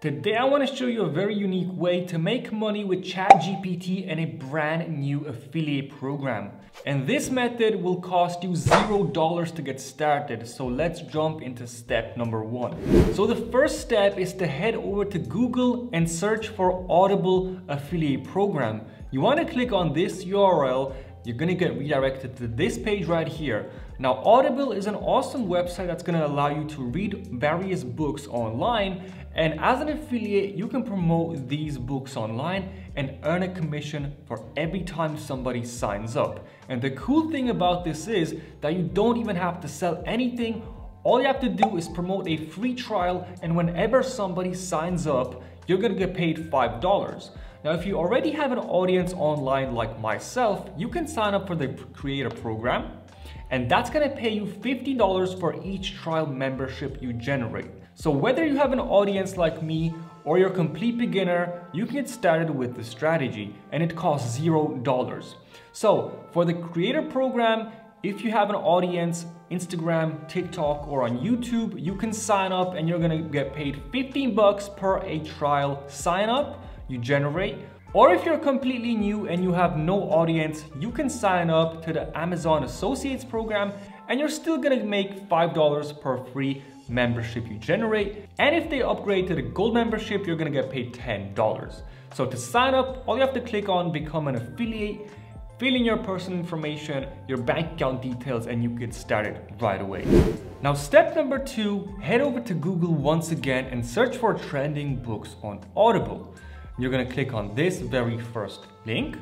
Today I want to show you a very unique way to make money with ChatGPT and a brand new affiliate program. And this method will cost you $0 to get started. So let's jump into step number 1. So the first step is to head over to Google and search for Audible affiliate program. You want to click on this URL. You're going to get redirected to this page right here. Now, Audible is an awesome website that's going to allow you to read various books online. And as an affiliate, you can promote these books online and earn a commission for every time somebody signs up. And the cool thing about this is that you don't even have to sell anything. All you have to do is promote a free trial, and whenever somebody signs up, you're going to get paid $5. Now, if you already have an audience online like myself, you can sign up for the creator program, and that's going to pay you $50 for each trial membership you generate. So whether you have an audience like me or you're a complete beginner, you can get started with the strategy, and it costs $0. So for the creator program, if you have an audience, Instagram, TikTok, or on YouTube, you can sign up and you're gonna get paid $15 per a trial sign up you generate. Or if you're completely new and you have no audience, you can sign up to the Amazon Associates program and you're still gonna make $5 per free membership you generate. And if they upgrade to the gold membership, you're gonna get paid $10. So to sign up, all you have to click on become an affiliate, fill in your personal information, your bank account details, and you get started right away. Now, step number 2, head over to Google once again and search for trending books on Audible. You're gonna click on this very first link,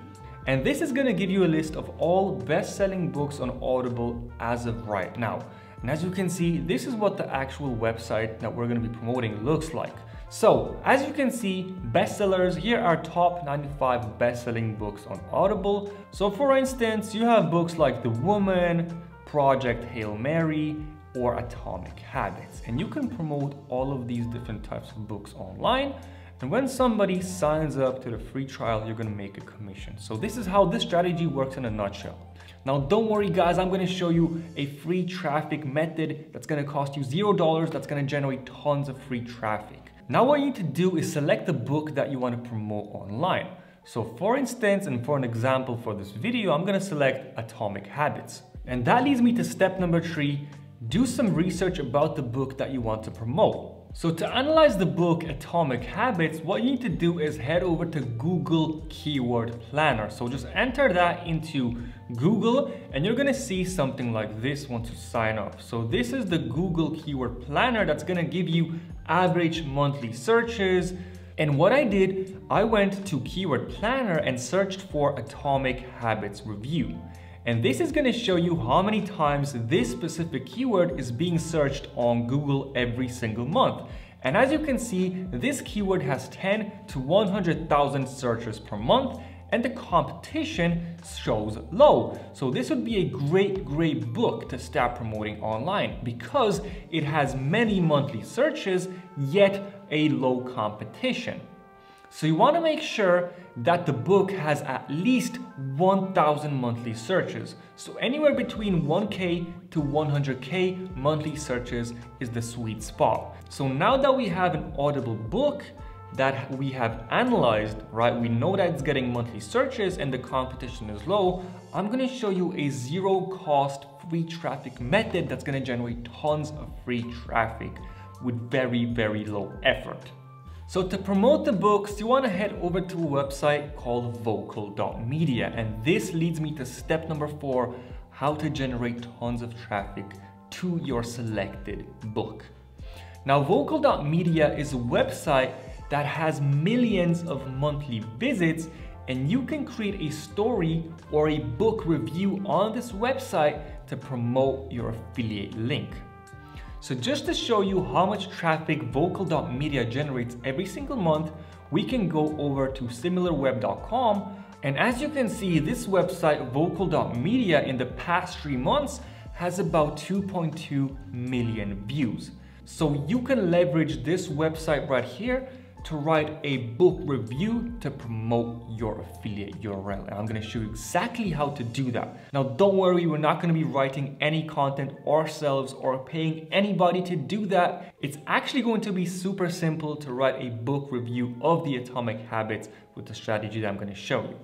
and this is gonna give you a list of all best-selling books on Audible as of right now. And as you can see, this is what the actual website that we're gonna be promoting looks like. So, as you can see, bestsellers, here are top 95 best-selling books on Audible. So for instance, you have books like The Woman, Project Hail Mary, or Atomic Habits. And you can promote all of these different types of books online. And when somebody signs up to the free trial, you're gonna make a commission. So this is how this strategy works in a nutshell. Now, don't worry guys, I'm gonna show you a free traffic method that's gonna cost you $0, that's gonna generate tons of free traffic. Now what you need to do is select the book that you wanna promote online. So for instance, and for an example for this video, I'm gonna select Atomic Habits. And that leads me to step number 3, do some research about the book that you want to promote. So to analyze the book Atomic Habits, what you need to do is head over to Google Keyword Planner. So just enter that into Google and you're gonna see something like this once you sign up. So this is the Google Keyword Planner that's gonna give you average monthly searches. And what I did, I went to Keyword Planner and searched for Atomic Habits Review. And this is going to show you how many times this specific keyword is being searched on Google every single month. And as you can see, this keyword has 10 to 100,000 searches per month, and the competition shows low. So this would be a great book to start promoting online because it has many monthly searches, yet a low competition. So you want to make sure that the book has at least 1,000 monthly searches. So anywhere between 1K to 100K monthly searches is the sweet spot. So now that we have an Audible book that we have analyzed, right, we know that it's getting monthly searches and the competition is low, I'm going to show you a zero-cost free traffic method that's going to generate tons of free traffic with very low effort. So to promote the books, you want to head over to a website called vocal.media, and this leads me to step number 4, how to generate tons of traffic to your selected book. Now, vocal.media is a website that has millions of monthly visits, and you can create a story or a book review on this website to promote your affiliate link. So just to show you how much traffic vocal.media generates every single month, we can go over to similarweb.com. And as you can see, this website, vocal.media, in the past 3 months has about 2.2 million views. So you can leverage this website right here to write a book review to promote your affiliate URL. And I'm gonna show you exactly how to do that. Now, don't worry, we're not gonna be writing any content ourselves or paying anybody to do that. It's actually going to be super simple to write a book review of the Atomic Habits with the strategy that I'm gonna show you.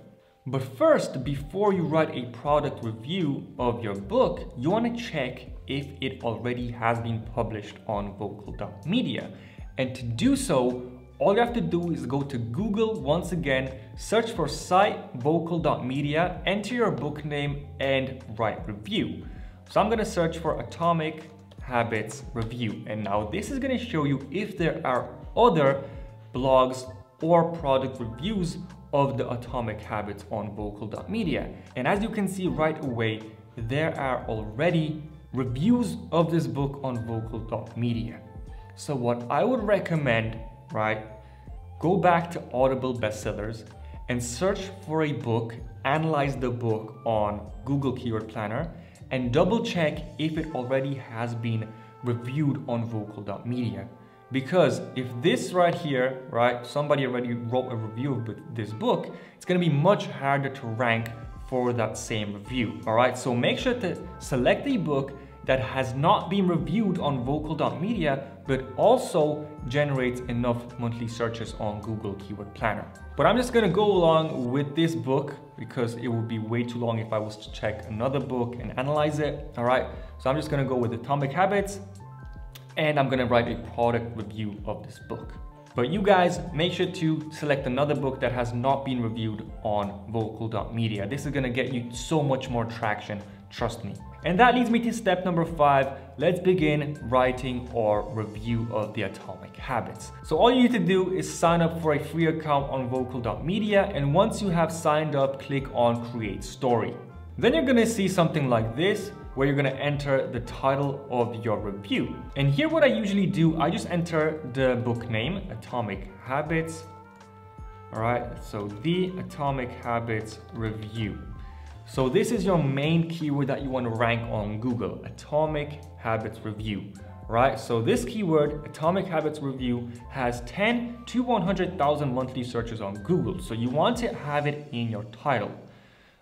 But first, before you write a product review of your book, you wanna check if it already has been published on vocal.media. And to do so, all you have to do is go to Google once again, search for site vocal.media, enter your book name and write review. So I'm gonna search for Atomic Habits review. And now this is gonna show you if there are other blogs or product reviews of the Atomic Habits on vocal.media. And as you can see right away, there are already reviews of this book on vocal.media. So what I would recommend, right, go back to Audible bestsellers and search for a book, analyze the book on Google Keyword Planner, and double check if it already has been reviewed on vocal.media. Because if this right here, right, somebody already wrote a review of this book, it's gonna be much harder to rank for that same review, all right? So make sure to select a book that has not been reviewed on vocal.media, but also generates enough monthly searches on Google Keyword Planner. But I'm just gonna go along with this book because it would be way too long if I was to check another book and analyze it, all right? So I'm just gonna go with Atomic Habits, and I'm gonna write a product review of this book. But you guys, make sure to select another book that has not been reviewed on vocal.media. This is gonna get you so much more traction, trust me. And that leads me to step number 5. Let's begin writing our review of the Atomic Habits. So all you need to do is sign up for a free account on vocal.media, and once you have signed up, click on Create Story. Then you're gonna see something like this, where you're gonna enter the title of your review. And here what I usually do, I just enter the book name, Atomic Habits. All right, so the Atomic Habits Review. So this is your main keyword that you want to rank on Google, Atomic Habits Review, right? So this keyword, Atomic Habits Review, has 10 to 100,000 monthly searches on Google. So you want to have it in your title,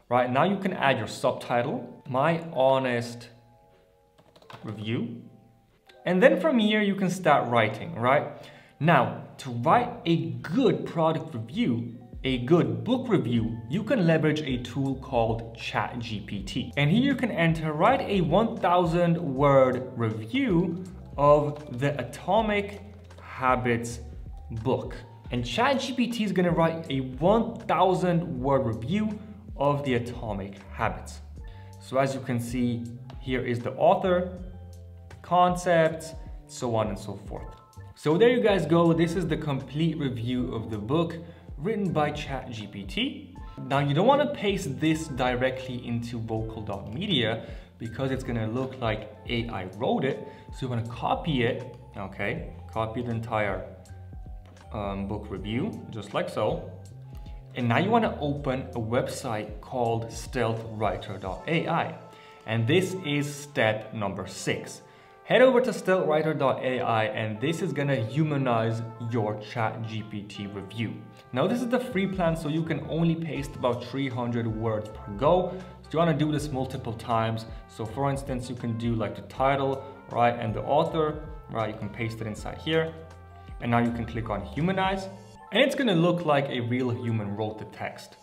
right? Now you can add your subtitle, My Honest Review. And then from here, you can start writing, right? Now, to write a good product review, a good book review, you can leverage a tool called ChatGPT. And here you can write a 1,000 word review of the Atomic Habits book. And ChatGPT is gonna write a 1,000 word review of the Atomic Habits. So as you can see, here is the author, concepts, so on and so forth. So there you guys go. This is the complete review of the book, written by ChatGPT. Now you don't want to paste this directly into vocal.media because it's going to look like AI wrote it. So you want to copy it, okay? Copy the entire book review, just like so. And now you want to open a website called stealthwriter.ai. And this is step number 6. Head over to stealthwriter.ai, and this is gonna humanize your ChatGPT review. Now this is the free plan, so you can only paste about 300 words per go. So you wanna do this multiple times. So for instance, you can do like the title, right, and the author, right? You can paste it inside here. And now you can click on humanize, and it's gonna look like a real human wrote the text.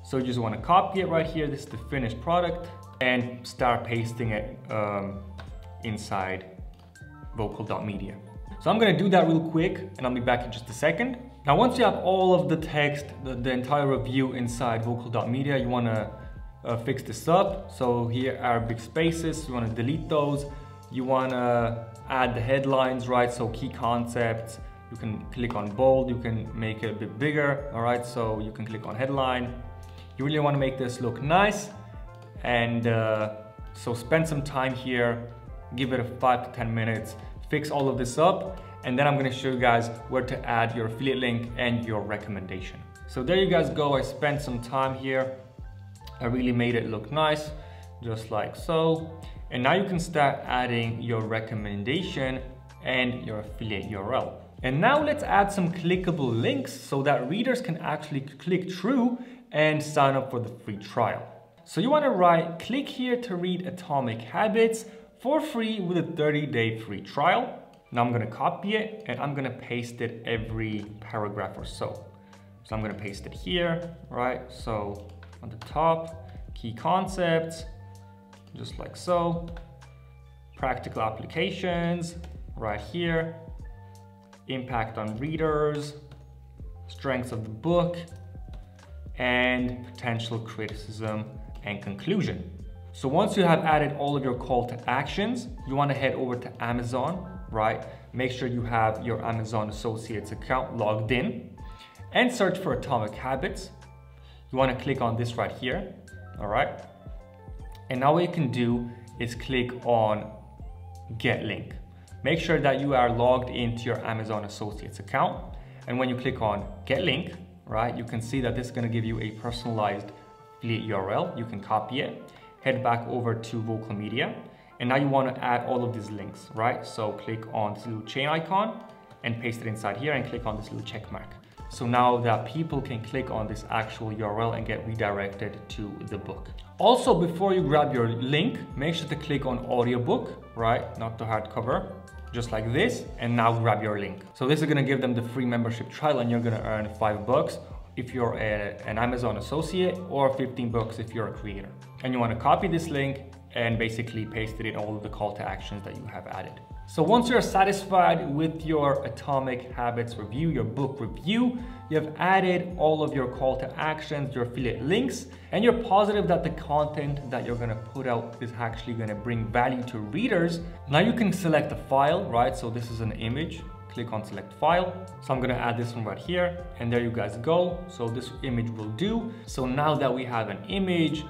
So you just wanna copy it right here. This is the finished product, and start pasting it inside vocal.media. So I'm gonna do that real quick, and I'll be back in just a second. Now, once you have all of the text, the entire review inside vocal.media, you wanna fix this up. So here are big spaces, you wanna delete those. You wanna add the headlines, right? So key concepts, you can click on bold, you can make it a bit bigger, all right? So you can click on headline. You really wanna make this look nice. And so spend some time here, give it a 5 to 10 minutes, fix all of this up, and then I'm gonna show you guys where to add your affiliate link and your recommendation. So there you guys go. I spent some time here. I really made it look nice, just like so. And now you can start adding your recommendation and your affiliate URL. And now let's add some clickable links so that readers can actually click through and sign up for the free trial. So you want to write, click here to read Atomic Habits for free with a 30-day free trial. Now I'm going to copy it and I'm going to paste it every paragraph or so. So I'm going to paste it here, right? So on the top, key concepts, just like so. Practical applications, right here. Impact on readers, strengths of the book, and potential criticism and conclusion. So once you have added all of your call to actions, you want to head over to Amazon, right? Make sure you have your Amazon Associates account logged in and search for Atomic Habits. You want to click on this right here, all right? And now what you can do is click on Get Link. Make sure that you are logged into your Amazon Associates account. And when you click on Get Link, right, you can see that this is going to give you a personalized affiliate URL. You can copy it, head back over to Vocal Media. And now you want to add all of these links, right? So click on this little chain icon and paste it inside here and click on this little check mark. So now that people can click on this actual URL and get redirected to the book. Also, before you grab your link, make sure to click on audiobook, right? Not the hardcover, just like this. And now grab your link. So this is gonna give them the free membership trial and you're gonna earn $5 if you're an Amazon associate or $15 if you're a creator. And you wanna copy this link and basically paste it in all of the call to actions that you have added. So once you're satisfied with your Atomic Habits review, your book review, you have added all of your call to actions, your affiliate links, and you're positive that the content that you're gonna put out is actually gonna bring value to readers. Now you can select a file, right? So this is an image, click on select file. So I'm gonna add this one right here, and there you guys go. So this image will do. So now that we have an image,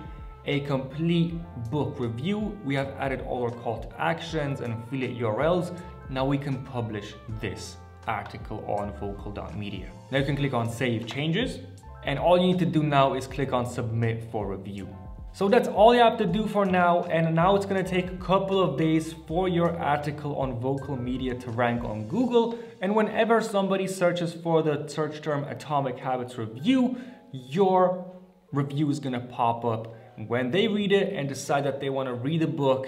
a complete book review, we have added all our call to actions and affiliate URLs. Now we can publish this article on vocal.media. Now you can click on save changes, and all you need to do now is click on submit for review. So that's all you have to do for now, and now it's gonna take a couple of days for your article on Vocal Media to rank on Google, and whenever somebody searches for the search term Atomic Habits review, your review is gonna pop up. When they read it and decide that they want to read the book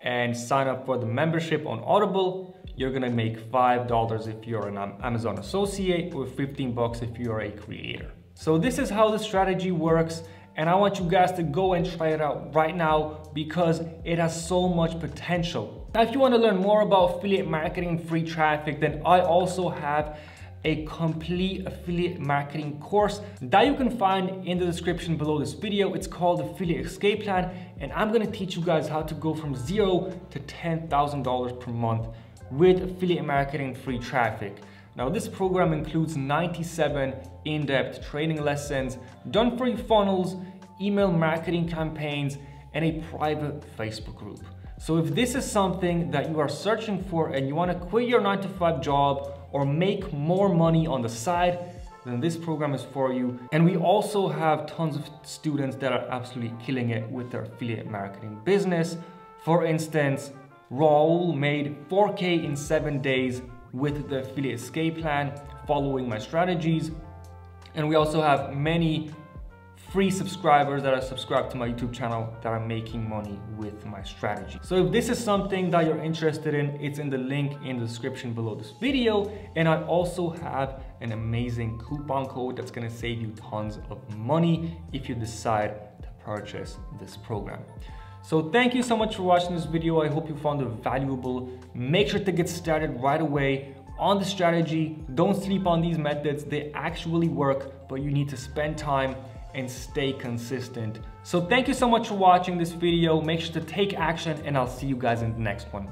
and sign up for the membership on Audible, you're gonna make $5 if you're an Amazon associate or $15 if you're a creator. So this is how the strategy works, and I want you guys to go and try it out right now because it has so much potential. Now, if you want to learn more about affiliate marketing and free traffic, then I also have a complete affiliate marketing course that you can find in the description below this video. It's called Affiliate Escape Plan, and I'm gonna teach you guys how to go from $0 to $10,000 per month with affiliate marketing free traffic. Now this program includes 97 in-depth training lessons, done for you funnels, email marketing campaigns, and a private Facebook group. So if this is something that you are searching for and you want to quit your 9-to-5 job or make more money on the side, then this program is for you. And we also have tons of students that are absolutely killing it with their affiliate marketing business. For instance, Raul made 4K in 7 days with the Affiliate Escape Plan, following my strategies. And we also have many free subscribers that are subscribed to my YouTube channel that are making money with my strategy. So if this is something that you're interested in, it's in the link in the description below this video. And I also have an amazing coupon code that's gonna save you tons of money if you decide to purchase this program. So thank you so much for watching this video. I hope you found it valuable. Make sure to get started right away on the strategy. Don't sleep on these methods. They actually work, but you need to spend time and stay consistent. So thank you so much for watching this video. Make sure to take action, and I'll see you guys in the next one.